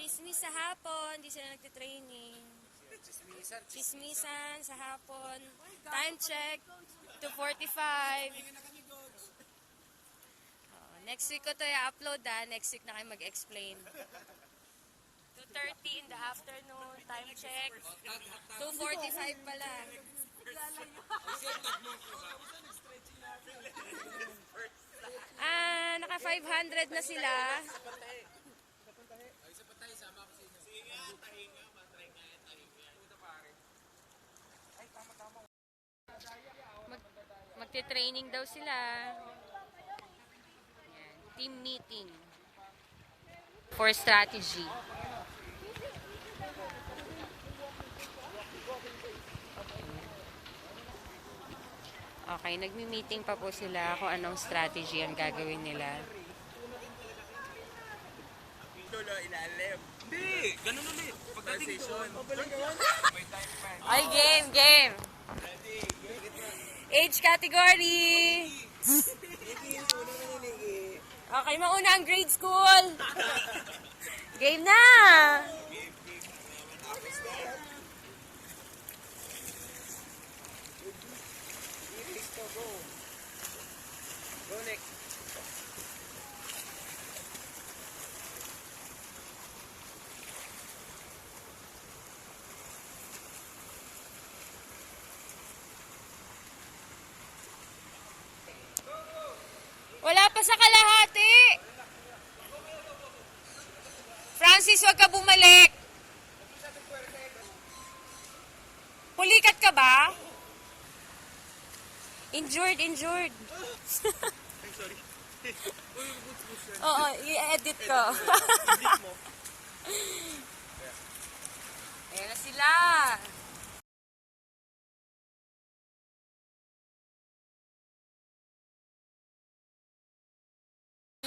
Chismis sa hapon, di sila nagtitraining. Chismisan sa hapon. Time check, 2:45. Next week ko to i-upload Next week na kayo mag-explain. 2:30 in the afternoon, time check. 2:45 pala. Naka 500 na sila. Magte-training daw sila. Ayan. Team meeting for strategy. Okay, nagmi-meeting pa po sila kung anong strategy ang gagawin nila. Lolo, ilalim. Hindi! Ganun ulit. Pagdating doon. Ay, game! Age category! Okay, mauna ang grade school! Game na! Go next. Wala pa sa kalahati! Francis, wag ka bumalik! Pulikat ka ba? Injured. Ay, sorry. Oo, i-edit ko. Edit mo. Ayan na sila.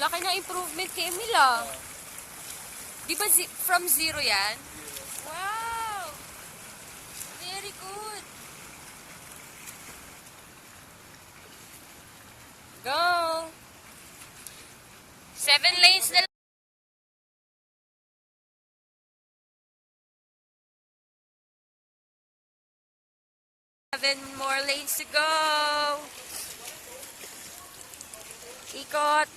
Laki na improvement kay Emil Di ba from zero yan? Wow! Very good. Go! 7 lanes na 7 more lanes to go. Ikot.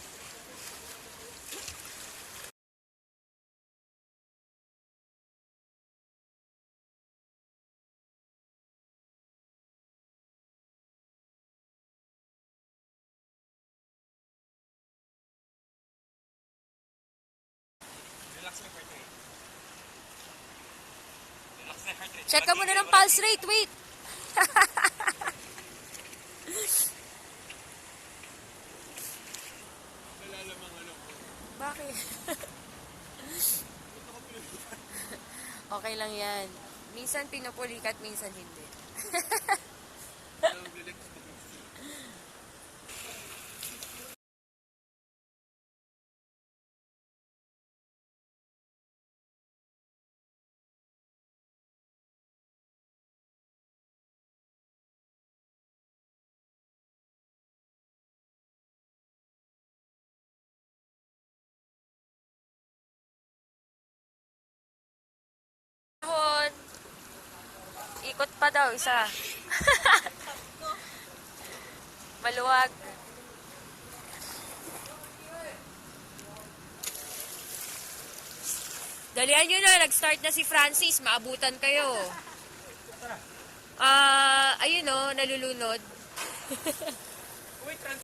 Check ka muna ng pulse rate. Wait. Bakit? Okay lang yan. Minsan pinupulikat, minsan hindi. Ikot pa daw isa. Maluwag. Dalihan nyo na, nag-start na si Francis. Maabutan kayo. Ayun o, nalulunod.